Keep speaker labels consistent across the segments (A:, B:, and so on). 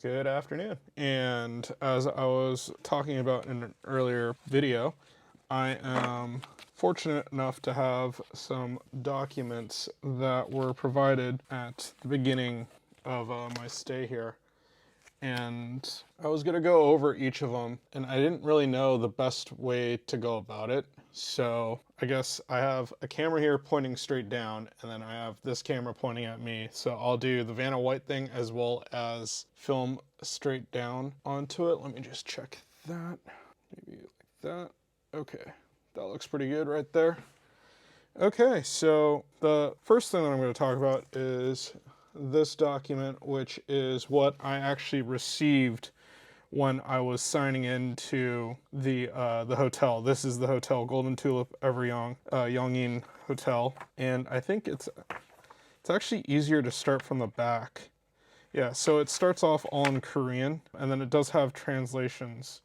A: Good afternoon. And as I was talking about in an earlier video, I am fortunate enough to have some documents that were provided at the beginning of my stay here. And I was going to go over each of them, and I didn't really know the best way to go about it. So I guess I have a camera here pointing straight down, and then I have this camera pointing at me. So I'll do the Vanna White thing as well as film straight down onto it. Let me just check that. Maybe like that. Okay, that looks pretty good right there. Okay, so the first thing that I'm going to talk about is this document, which is what I actually received when I was signing into the hotel. This is the hotel, Golden Tulip Everyong, Yongin Hotel, and I think it's actually easier to start from the back. Yeah, so it starts off all in Korean, and then it does have translations.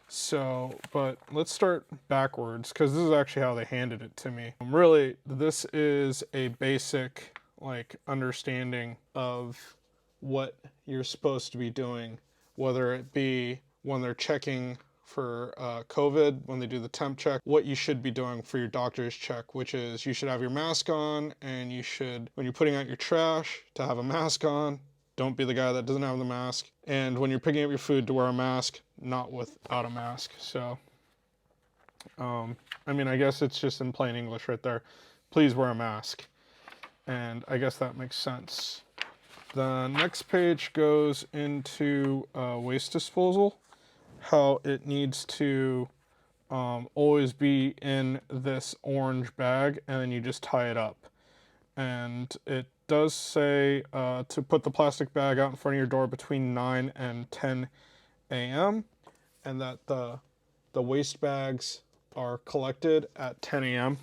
A: So, but let's start backwards because this is actually how they handed it to me. Really, this is a basic like understanding of what you're supposed to be doing, whether it be when they're checking for COVID, when they do the temp check, what you should be doing for your doctor's check, which is you should have your mask on, and you should, when you're putting out your trash, to have a mask on. Don't be the guy that doesn't have the mask. And when you're picking up your food, to wear a mask, not without a mask. So, I mean, I guess it's just in plain English right there. Please wear a mask. And I guess that makes sense. The next page goes into waste disposal, how it needs to always be in this orange bag, and then you just tie it up. And it does say to put the plastic bag out in front of your door between 9 and 10 a.m. and that the waste bags are collected at 10 a.m.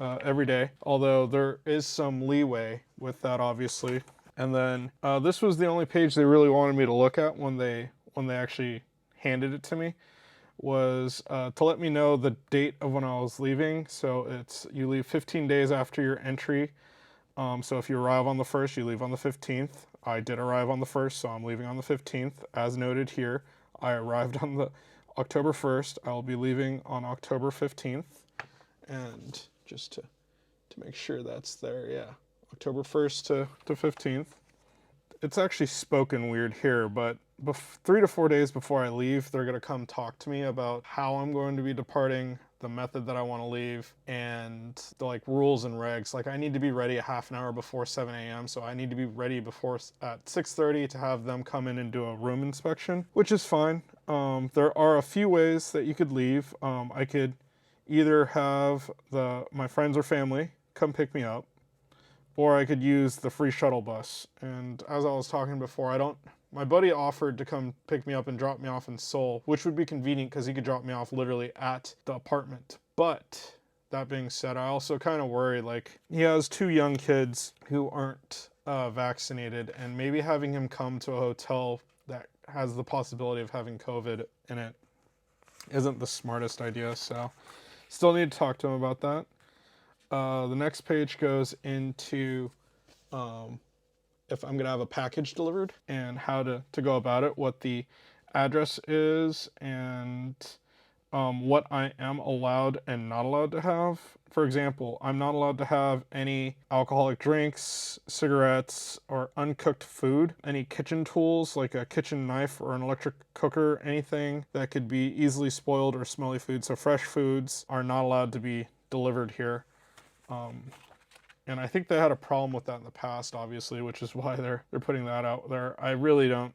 A: Every day, although there is some leeway with that, obviously. And then this was the only page they really wanted me to look at when they actually handed it to me, was to let me know the date of when I was leaving. So it's, you leave 15 days after your entry. So if you arrive on the 1st, you leave on the 15th. I did arrive on the 1st, so I'm leaving on the 15th. As noted here, I arrived on the October 1st. I will be leaving on October 15th. And just to make sure that's there, yeah. October 1st to 15th. It's actually spoken weird here, but 3 to 4 days before I leave, they're going to come talk to me about how I'm going to be departing, the method that I want to leave, and the like rules and regs. Like I need to be ready a half an hour before 7 a.m. So I need to be ready before at 6:30 to have them come in and do a room inspection, which is fine. There are a few ways that you could leave. I could either have my friends or family come pick me up, or I could use the free shuttle bus. And as I was talking before, my buddy offered to come pick me up and drop me off in Seoul, which would be convenient because he could drop me off literally at the apartment. But that being said, I also kind of worry, like, he has 2 young kids who aren't vaccinated, and maybe having him come to a hotel that has the possibility of having COVID in it isn't the smartest idea. So still need to talk to him about that. The next page goes into if I'm going to have a package delivered and how to go about it, what the address is, and what I am allowed and not allowed to have. For example, I'm not allowed to have any alcoholic drinks, cigarettes, or uncooked food. Any kitchen tools like a kitchen knife or an electric cooker, anything that could be easily spoiled or smelly food. So fresh foods are not allowed to be delivered here. And I think they had a problem with that in the past, obviously, which is why they're putting that out there. I really don't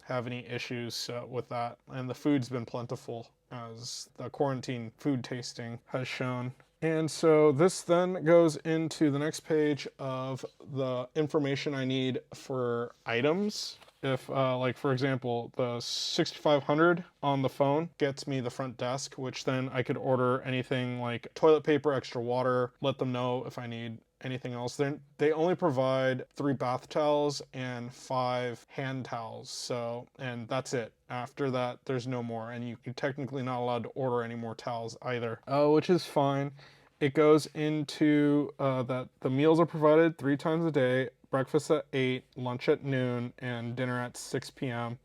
A: have any issues with that, and the food's been plentiful, as the quarantine food tasting has shown. And so this then goes into the next page of the information I need for items. If, like, for example, the 6500 on the phone gets me the front desk, which then I could order anything like toilet paper, extra water, let them know if I need anything else. Then they only provide 3 bath towels and 5 hand towels. So, and that's it. After that, there's no more, and you're technically not allowed to order any more towels either, which is fine. It goes into that the meals are provided 3 times a day, breakfast at 8, lunch at noon, and dinner at 6 p.m.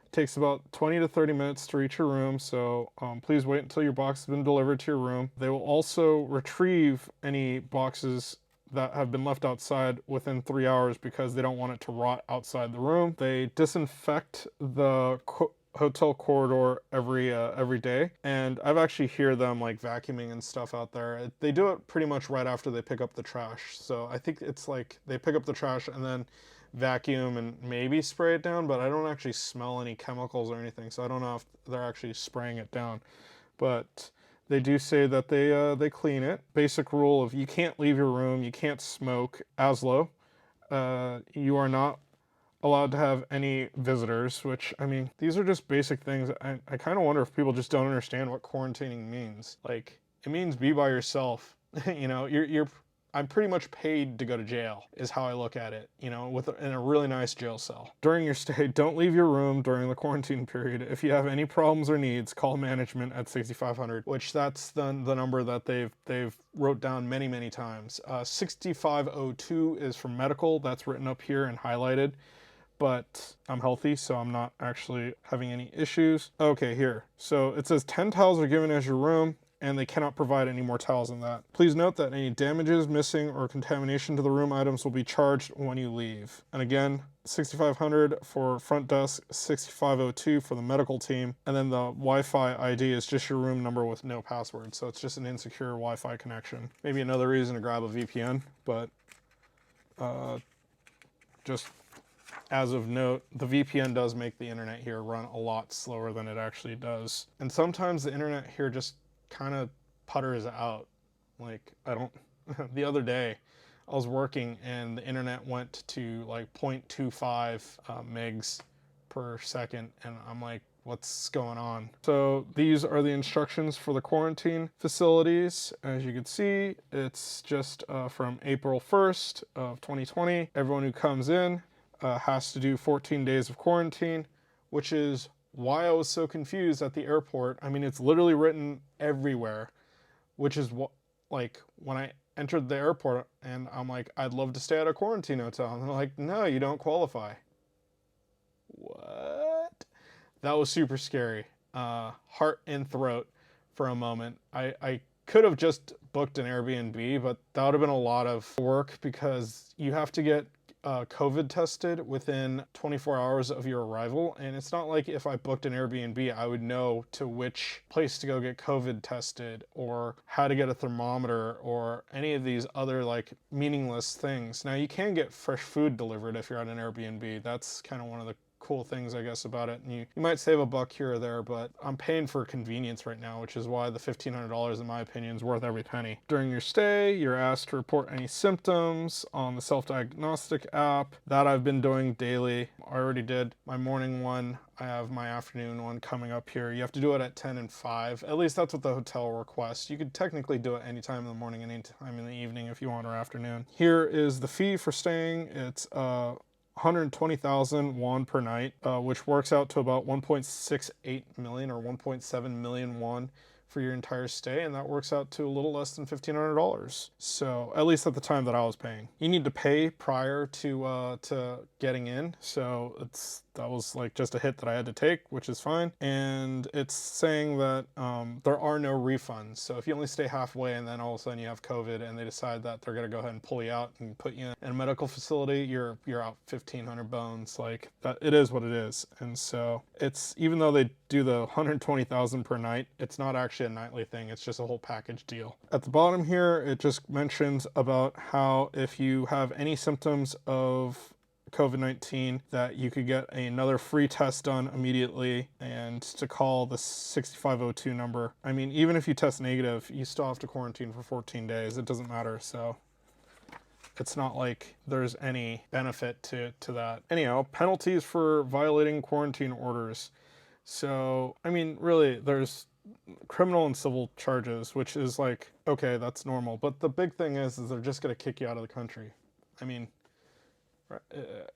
A: It takes about 20 to 30 minutes to reach your room, so please wait until your box has been delivered to your room. They will also retrieve any boxes that have been left outside within 3 hours because they don't want it to rot outside the room. They disinfect the hotel corridor every day, and I've actually hear them like vacuuming and stuff out there. They do it pretty much right after they pick up the trash, so I think it's like they pick up the trash and then vacuum and maybe spray it down, but I don't actually smell any chemicals or anything, so I don't know if they're actually spraying it down. But they do say that they clean it. Basic rule of you can't leave your room, you can't smoke. Aslo, you are not allowed to have any visitors, which, I mean, these are just basic things. I kind of wonder if people just don't understand what quarantining means. Like, it means be by yourself. You know, I'm pretty much paid to go to jail, is how I look at it, you know, in a really nice jail cell. During your stay, don't leave your room during the quarantine period. If you have any problems or needs, call management at 6500, which that's the number that they've wrote down many times. 6502 is for medical. That's written up here and highlighted. But I'm healthy, so I'm not actually having any issues. Okay, here. So it says 10 towels are given as your room, and they cannot provide any more towels than that. Please note that any damages, missing, or contamination to the room items will be charged when you leave. And again, 6500 for front desk, 6502 for the medical team, and then the Wi-Fi ID is just your room number with no password, so it's just an insecure Wi-Fi connection. Maybe another reason to grab a VPN, but just as of note, the VPN does make the internet here run a lot slower than it actually does. And sometimes the internet here just kind of putters out. Like, the other day I was working and the internet went to like 0.25 megs per second, and I'm like, what's going on? So these are the instructions for the quarantine facilities. As you can see, it's just from April 1st of 2020. Everyone who comes in has to do 14 days of quarantine, which is why I was so confused at the airport. I mean, it's literally written everywhere, which is what, like, when I entered the airport and I'm like, I'd love to stay at a quarantine hotel. And they're like, no, you don't qualify. What? That was super scary. Heart and throat for a moment. I could have just booked an Airbnb, but that would have been a lot of work because you have to get COVID tested within 24 hours of your arrival, and it's not like if I booked an Airbnb I would know to which place to go get COVID tested or how to get a thermometer or any of these other like meaningless things. Now you can get fresh food delivered if you're at an Airbnb. That's kind of one of the cool things, I guess, about it. And you might save a buck here or there, but I'm paying for convenience right now, which is why the $1,500, in my opinion, is worth every penny. During your stay, you're asked to report any symptoms on the self-diagnostic app. That I've been doing daily. I already did my morning one. I have my afternoon one coming up here. You have to do it at 10 and 5. At least that's what the hotel requests. You could technically do it anytime in the morning and anytime in the evening if you want, or afternoon. Here is the fee for staying. It's 120,000 won per night, which works out to about 1.68 million or 1.7 million won for your entire stay, and that works out to a little less than $1,500. So at least at the time that I was paying. You need to pay prior to getting in, so that was like just a hit that I had to take, which is fine. And it's saying that there are no refunds. So if you only stay halfway and then all of a sudden you have COVID and they decide that they're gonna go ahead and pull you out and put you in a medical facility, you're out 1,500 bones. Like, that, it is what it is. And so it's, even though they do the 120,000 per night, it's not actually a nightly thing. It's just a whole package deal. At the bottom here, it just mentions about how if you have any symptoms of COVID-19, that you could get another free test done immediately, and to call the 6502 number. I mean, even if you test negative, you still have to quarantine for 14 days. It doesn't matter, so it's not like there's any benefit to that. Anyhow, penalties for violating quarantine orders. So, I mean, really, there's criminal and civil charges, which is like, okay, that's normal. But the big thing is they're just going to kick you out of the country. I mean,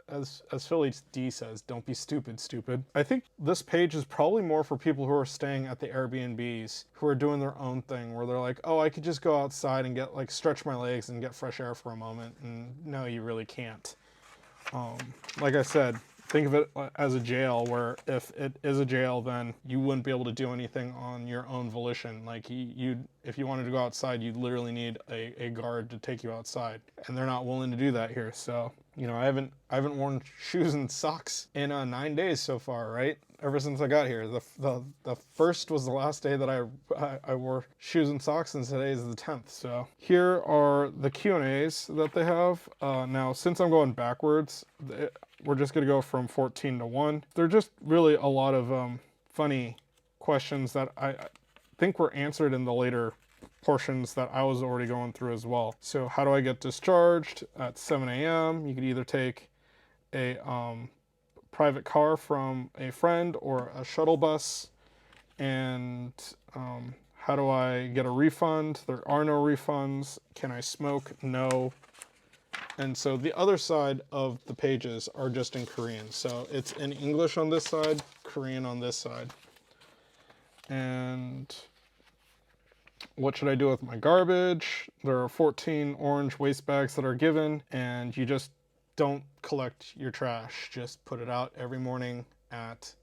A: as Philly D says, don't be stupid, stupid. I think this page is probably more for people who are staying at the Airbnbs, who are doing their own thing, where they're like, oh, I could just go outside and get, like, stretch my legs and get fresh air for a moment. And no, you really can't. Like I said, think of it as a jail where if it is a jail, then you wouldn't be able to do anything on your own volition. Like if you wanted to go outside, you'd literally need a guard to take you outside, and they're not willing to do that here. So, I haven't worn shoes and socks in 9 days so far, right? Ever since I got here. The first was the last day that I wore shoes and socks, and today is the 10th. So here are the Q&As that they have. Now, since I'm going backwards, we're just going to go from 14 to 1. They're just really a lot of funny questions that I think were answered in the later portions that I was already going through as well. So how do I get discharged at 7 a.m.? You could either take a private car from a friend or a shuttle bus. And how do I get a refund? There are no refunds. Can I smoke? No. And so the other side of the pages are just in Korean. So it's in English on this side, Korean on this side. And what should I do with my garbage? There are 14 orange waste bags that are given, and you just don't collect your trash. Just put it out every morning at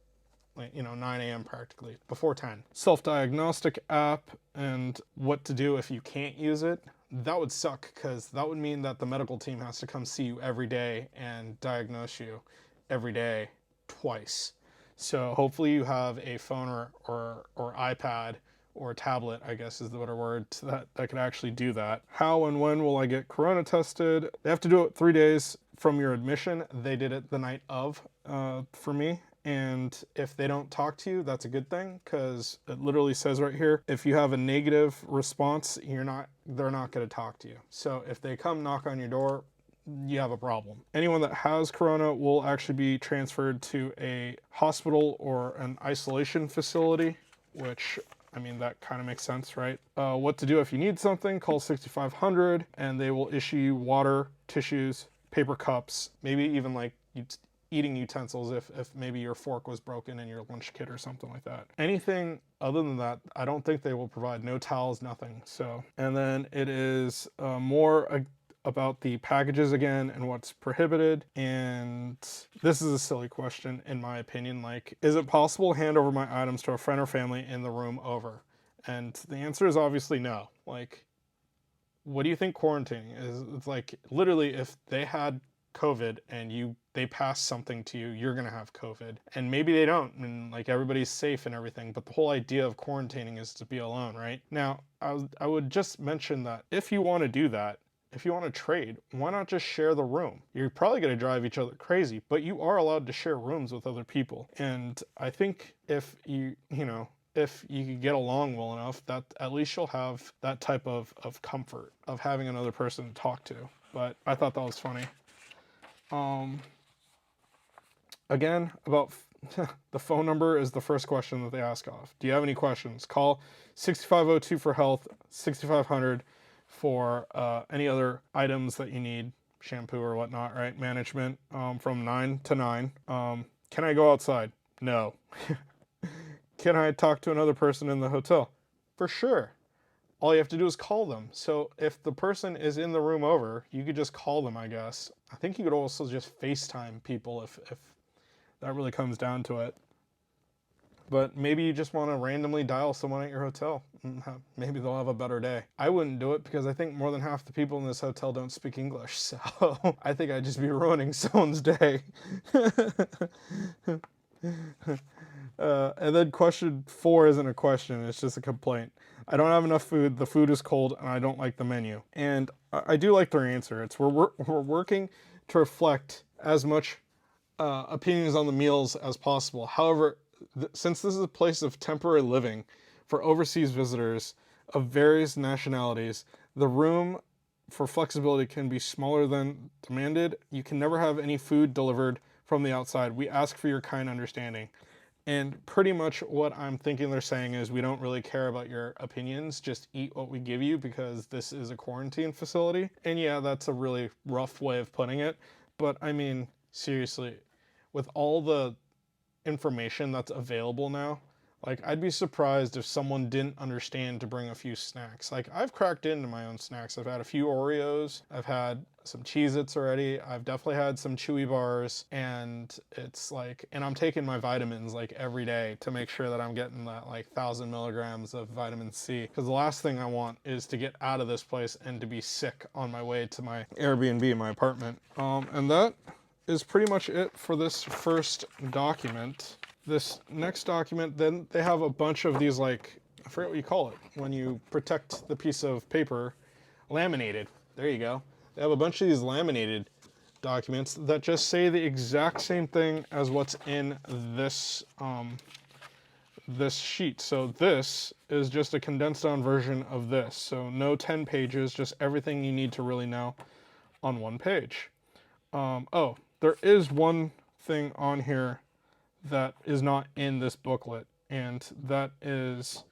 A: 9 a.m. practically, before 10. Self-diagnostic app and what to do if you can't use it. That would suck, because that would mean that the medical team has to come see you every day and diagnose you every day twice. So hopefully you have a phone or iPad or tablet, I guess is the better word, that could actually do that. How and when will I get corona tested? They have to do it 3 days from your admission. They did it the night of for me. And if they don't talk to you, that's a good thing, because it literally says right here, if you have a negative response, they're not going to talk to you. So if they come knock on your door, you have a problem. Anyone that has corona will actually be transferred to a hospital or an isolation facility, which, I mean, that kind of makes sense, right? What to do if you need something, call 6500 and they will issue you water, tissues, paper cups, maybe even like eating utensils if maybe your fork was broken in your lunch kit or something like that. Anything other than that, I don't think they will provide. No towels, nothing. So, and then it is more about the packages again and what's prohibited. And this is a silly question in my opinion. Like, is it possible to hand over my items to a friend or family in the room over? And the answer is obviously no. Like, what do you think quarantining is? It's like, literally, if they had COVID and they pass something to you, you're gonna have COVID. And maybe they don't, and like everybody's safe and everything, but the whole idea of quarantining is to be alone, right? Now, I would just mention that if you want to do that, if you want to trade, why not just share the room? You're probably gonna drive each other crazy, but you are allowed to share rooms with other people. And I think if if you could get along well enough, that at least you'll have that type of comfort of having another person to talk to. But I thought that was funny. Again, about the phone number is the first question that they ask off. Do you have any questions? Call 6502 for health, 6500 for any other items that you need, shampoo or whatnot, right? Management from 9 to 9. Can I go outside? No. Can I talk to another person in the hotel? For sure. All you have to do is call them. So if the person is in the room over, you could just call them, I guess. I think you could also just FaceTime people if that really comes down to it. But maybe you just want to randomly dial someone at your hotel. Maybe they'll have a better day. I wouldn't do it because I think more than half the people in this hotel don't speak English. So I think I'd just be ruining someone's day. And then question 4 isn't a question, it's just a complaint. I don't have enough food, the food is cold, and I don't like the menu. And I do like their answer. It's we're working to reflect as much opinions on the meals as possible. However, since this is a place of temporary living for overseas visitors of various nationalities, the room for flexibility can be smaller than demanded. You can never have any food delivered from the outside. We ask for your kind understanding. And pretty much what I'm thinking they're saying is we don't really care about your opinions, just eat what we give you because this is a quarantine facility. And yeah, that's a really rough way of putting it. But I mean, seriously, with all the information that's available now, Like, I'd be surprised if someone didn't understand to bring a few snacks. Like, I've cracked into my own snacks. I've had a few Oreos. I've had some Cheez-Its already. I've definitely had some Chewy bars. And it's like, and I'm taking my vitamins like every day to make sure that I'm getting that like 1,000 milligrams of vitamin C. Because the last thing I want is to get out of this place and to be sick on my way to my Airbnb, my apartment. And that is pretty much it for this first document. This next document, then they have a bunch of these, like, I forget what you call it, when you protect the piece of paper, laminated. There you go. They have a bunch of these laminated documents that just say the exact same thing as what's in this this sheet. So this is just a condensed down version of this. So no 10 pages, just everything you need to really know on one page. Oh, there is one thing on here that is not in this booklet, and that is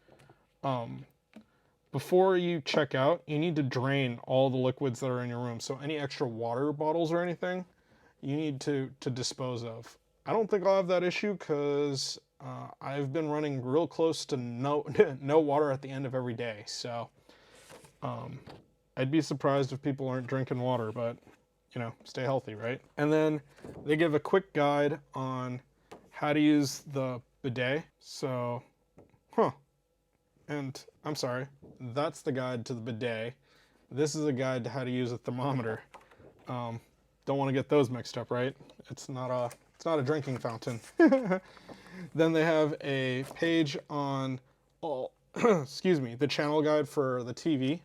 A: before you check out, you need to drain all the liquids that are in your room. So any extra water bottles or anything, you need to dispose of. I don't think I'll have that issue because I've been running real close to no no water at the end of every day. So I'd be surprised if people aren't drinking water, but you know, stay healthy, right? And then they give a quick guide on how to use the bidet. So, and I'm sorry, that's the guide to the bidet. This is a guide to how to use a thermometer. Don't want to get those mixed up, right? It's not a drinking fountain. Then they have a page on excuse me, the channel guide for the TV.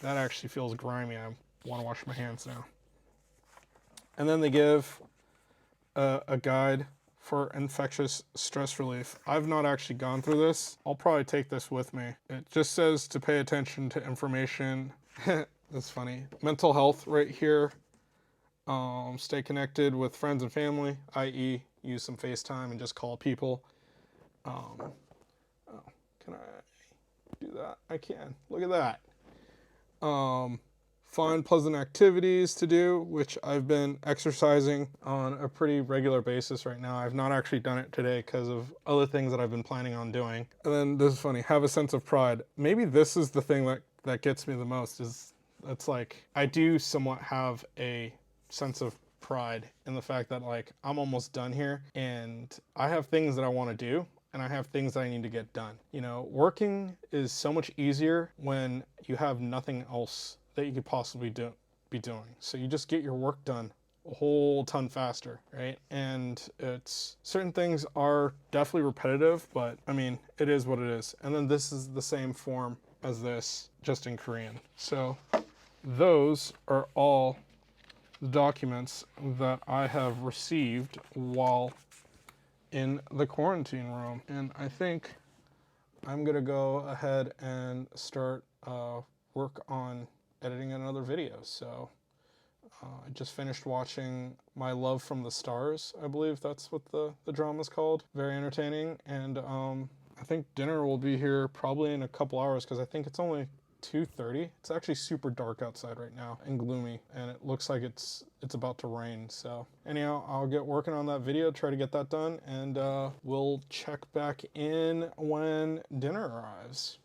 A: That actually feels grimy. I want to wash my hands now. And then they give a guide for infectious stress relief. I've not actually gone through this. I'll probably take this with me. It just says to pay attention to information. That's funny. Mental health right here. Stay connected with friends and family, i.e. use some FaceTime and just call people. Oh, can I do that? I can. Look at that. Find pleasant activities to do, which I've been exercising on a pretty regular basis right now. I've not actually done it today because of other things that I've been planning on doing. And then this is funny, have a sense of pride. Maybe this is the thing that gets me the most, is it's like I do somewhat have a sense of pride in the fact that like I'm almost done here and I have things that I want to do and I have things that I need to get done. You know, working is so much easier when you have nothing else that you could possibly be doing. So you just get your work done a whole ton faster, right? And it's certain things are definitely repetitive, but I mean, it is what it is. And then this is the same form as this, just in Korean. So those are all the documents that I have received while in the quarantine room. And I think I'm gonna go ahead and start work on editing another video. So I just finished watching My Love from the Stars. I believe that's what the drama's called. Very entertaining. And I think dinner will be here probably in a couple hours because I think it's only 2:30. It's actually super dark outside right now and gloomy, and it looks like it's about to rain. So anyhow, I'll get working on that video, try to get that done, and we'll check back in when dinner arrives.